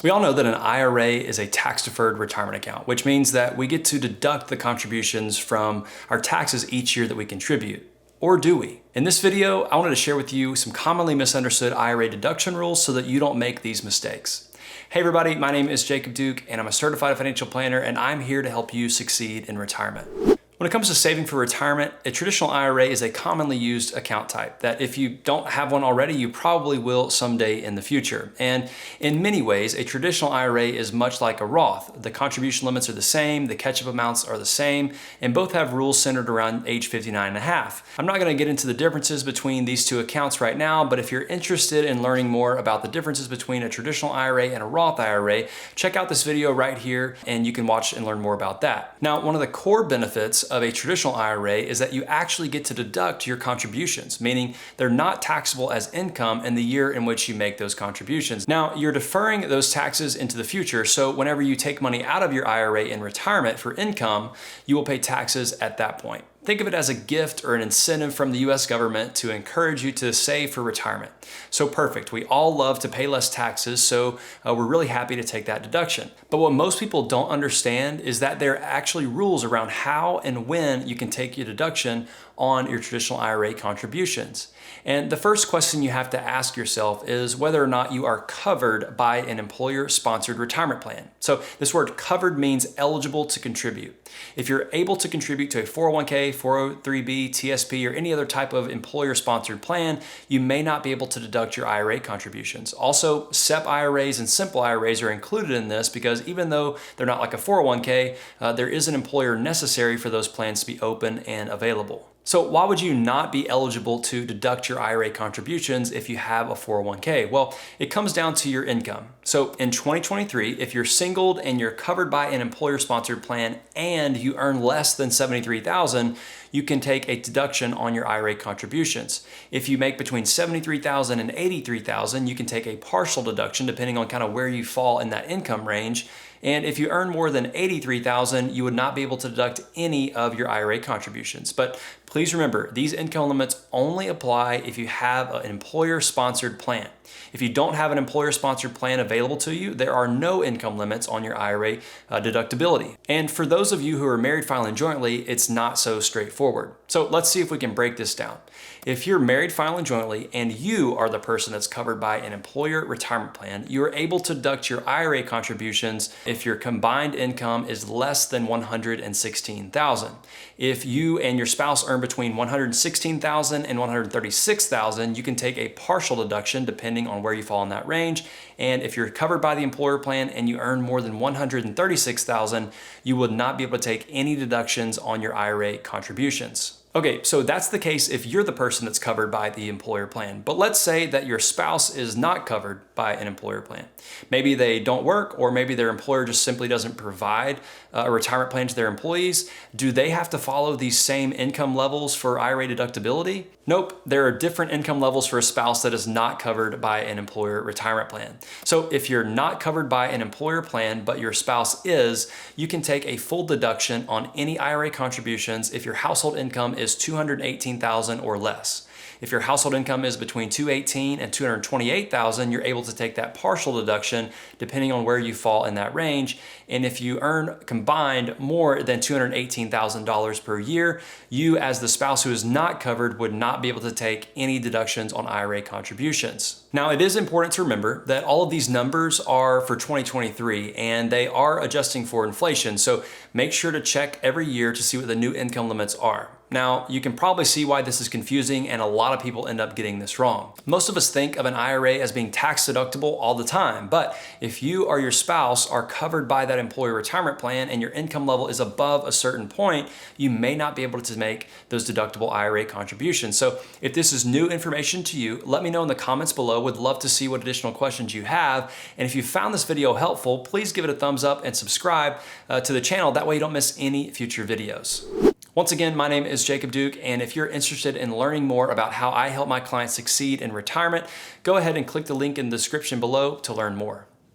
We all know that an IRA is a tax-deferred retirement account, which means that we get to deduct the contributions from our taxes each year that we contribute. Or do we? In this video, I wanted to share with you some commonly misunderstood IRA deduction rules so that you don't make these mistakes. Hey everybody, my name is Jacob Duke and I'm a certified financial planner and I'm here to help you succeed in retirement. When it comes to saving for retirement, a traditional IRA is a commonly used account type that if you don't have one already, you probably will someday in the future. And in many ways, a traditional IRA is much like a Roth. The contribution limits are the same, the catch-up amounts are the same, and both have rules centered around age 59 and a half. I'm not going to get into the differences between these two accounts right now, but if you're interested in learning more about the differences between a traditional IRA and a Roth IRA, check out this video right here and you can watch and learn more about that. Now, one of the core benefits of a traditional IRA is that you actually get to deduct your contributions, meaning they're not taxable as income in the year in which you make those contributions. Now, you're deferring those taxes into the future, so whenever you take money out of your IRA in retirement for income, you will pay taxes at that point. Think of it as a gift or an incentive from the US government to encourage you to save for retirement. So perfect. We all love to pay less taxes, so we're really happy to take that deduction. But what most people don't understand is that there are actually rules around how and when you can take your deduction on your traditional IRA contributions. And the first question you have to ask yourself is whether or not you are covered by an employer-sponsored retirement plan. So this word covered means eligible to contribute. If you're able to contribute to a 401k, 403b, TSP, or any other type of employer-sponsored plan, you may not be able to deduct your IRA contributions. Also, SEP IRAs and simple IRAs are included in this because even though they're not like a 401k, there is an employer necessary for those plans to be open and available. So why would you not be eligible to deduct your IRA contributions if you have a 401k? Well, it comes down to your income. So in 2023, if you're singled and you're covered by an employer-sponsored plan and you earn less than $73,000, you can take a deduction on your IRA contributions. If you make between $73,000 and $83,000, you can take a partial deduction depending on kind of where you fall in that income range. And if you earn more than $83,000, you would not be able to deduct any of your IRA contributions. But please remember, these income limits only apply if you have an employer-sponsored plan. If you don't have an employer-sponsored plan available to you, there are no income limits on your IRA deductibility. And for those of you who are married filing jointly, it's not so straightforward. So let's see if we can break this down. If you're married filing jointly and you are the person that's covered by an employer retirement plan, you are able to deduct your IRA contributions if your combined income is less than $116,000. If you and your spouse earn between $116,000 and $136,000, you can take a partial deduction depending on where you fall in that range. And if you're covered by the employer plan and you earn more than $136,000, you would not be able to take any deductions on your IRA contributions. Okay, so that's the case if you're the person that's covered by the employer plan. But let's say that your spouse is not covered by an employer plan. Maybe they don't work, or maybe their employer just simply doesn't provide a retirement plan to their employees. Do they have to follow these same income levels for IRA deductibility? Nope, there are different income levels for a spouse that is not covered by an employer retirement plan. So if you're not covered by an employer plan, but your spouse is, you can take a full deduction on any IRA contributions if your household income is $218,000 or less. If your household income is between $218,000 and $228,000, you're able to take that partial deduction depending on where you fall in that range. And if you earn combined more than $218,000 per year, you as the spouse who is not covered would not be able to take any deductions on IRA contributions. Now, it is important to remember that all of these numbers are for 2023 and they are adjusting for inflation. So make sure to check every year to see what the new income limits are. Now, you can probably see why this is confusing and a lot of people end up getting this wrong. Most of us think of an IRA as being tax deductible all the time, but if you or your spouse are covered by that employer retirement plan and your income level is above a certain point, you may not be able to make those deductible IRA contributions. So if this is new information to you, let me know in the comments below. Would love to see what additional questions you have. And if you found this video helpful, please give it a thumbs up and subscribe to the channel. That way you don't miss any future videos. Once again, my name is Jacob Duke, and if you're interested in learning more about how I help my clients succeed in retirement, go ahead and click the link in the description below to learn more.